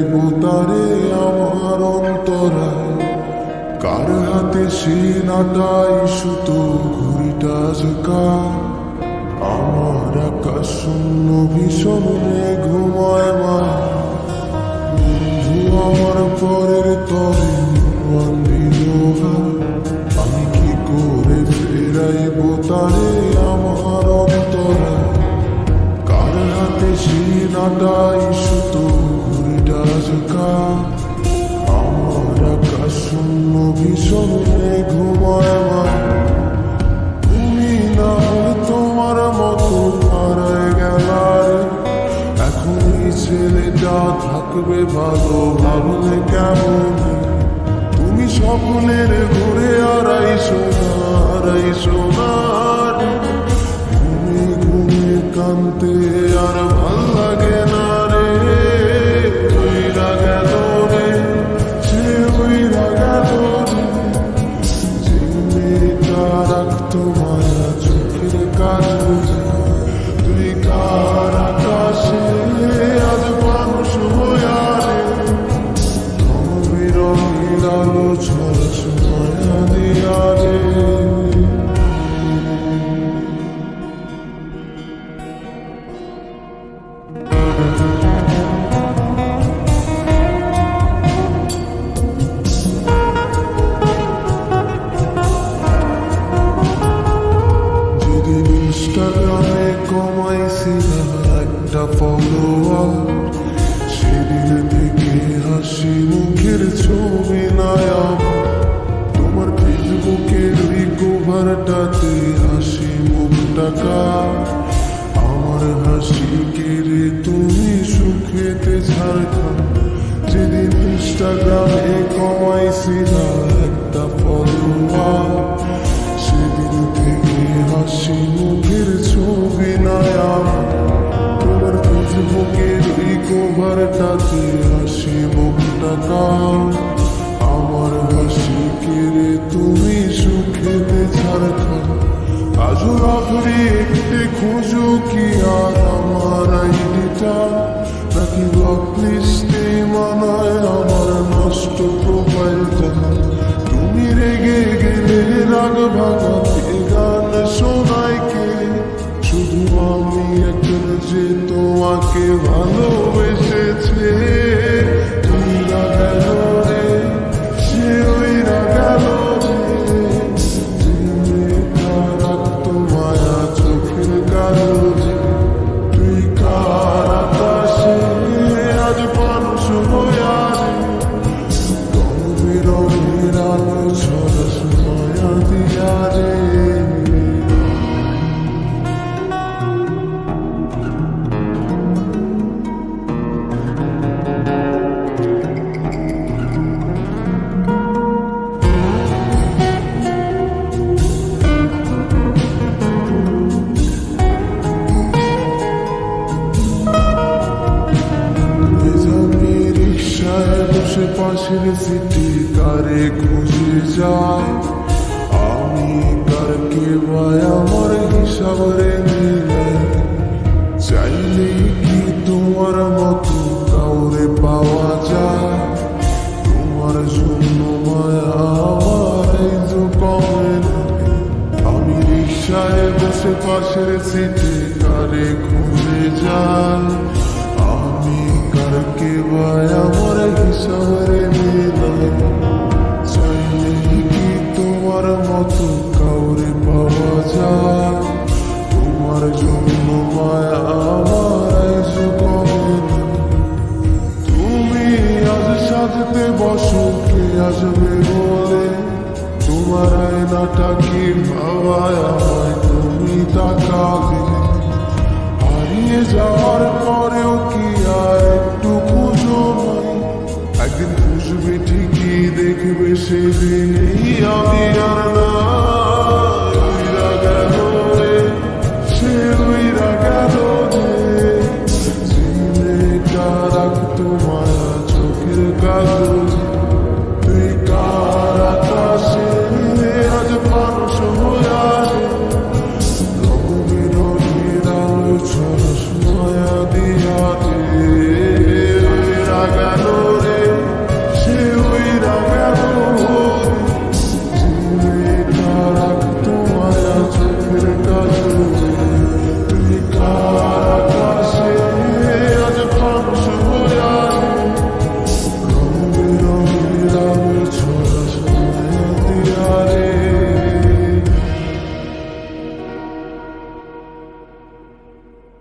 ফেরাইব তারে আমার অন্তরায়। কার হাতে সিনাটাই সুতো ঘুড়িটা ঝুঁকা, আমার আকাশ শূন্য ভীষণ ঘুমায় মা। বন্ধু আমার পরের তরে আমি কি করে ফেরাইব তারে আমার অন্তরায়। কার হাতে সিনাটাই সুতো ঘুড়িটা ঝুঁকা, আমার আকাশ শূন্য ভীষণ ঘুমায় মা। তুমি না হলে তোমার মতো হারায় গেলারে, এখন এই ছেলেটা থাকবে ভালো ভাবলে কেমন। তুমি স্বপ্নের ঘুরে আড়াই সোনার, ঘুমে ঘুমে কানতে আর ভাল লাগে না রে। উইরা গেল রে, সে উইরা গেল রে, যে মেয়েটা রাখতো মায়া চোখের কাজে। তুই কার আকাশে আজ মানুষ হইয়া রে, রঙের আলো ছড়াছ মায়া দিয়া রে। যেদিন ইনস্টাগ্রামে কমাইছিলাম একটা ফলোয়ার, সেদিন থেকে হাসি মুখের ছবি নাই আমার। তোমার ফেসবুকের ওই কভারটাতে হাসি মুখ টাকা, আমার হাসি কেড়ে তুমি সুখেতে ঝাড়খণ্ড। যেদিন ইনস্টাগ্রামে কমাইছিলাম একটা ফলোয়ার, সেদিন থেকে হাসি মুখের ছবি নাই আমার। তোমার ফেসবুকের ওই কভারটাতে হাসি মুখ টাকা, আমার হাসি কেড়ে তুমি সুখেতে ঝাড়খণ্ড। আজও আখরি একটু খুঁজো কি আর আমার আইডিটা, নাকি ব্লক লিস্টে মানায় আমার নষ্ট প্রোফাইলটা। তুমি রেগে গেলে রাগ ভাঙাতে গান শোনায় কে, শুধু আমি একজন যে তোমাকে ভালোবেসেছে। উইরা গেল রে, সে উইরা গেল রে, যে মেয়েটা রাখতো মায়া চোখের কাজে। তুই কার আকাশে আজ মানুষ হইয়া রে, রঙের আলো ছড়াছ মায়া দিয়া রে। বসে পাশের সিটি কারে খুঁজে যায়, আমি কারকে ভাই আমার হিসাব রে মিলাই। চাইলে কি তোমার মতো কাউরে পাওয়া যায়, তোমার জন্য মায়া আমার এই যে কমে না। আমি রিক্সায় বসে পাশের সিটি কারে খুঁজে যায়, আমি কারকে ভাই আমার হিসাবে মিলাই। চাইলে কি তোমার মতো কাউরে পাওয়া যায়, তোমার জন্য মায়া আমার কমে না। তুমি আজ সাজতে বসো কে আসবে বলে, তোমার আয়নাটা কি ভাবায় আমায় তুমি তাকালে। হারিয়ে যাওয়ার পরেও কি আর একটু খুঁজো নাই, একদিন খুঁজবে ঠিকই দেখবে সেদিনেই আমি আর না। উইরা গেল রে, সে উইরা গেল রে, যে মেয়েটা রাখতো মায়া চোখের কাজে।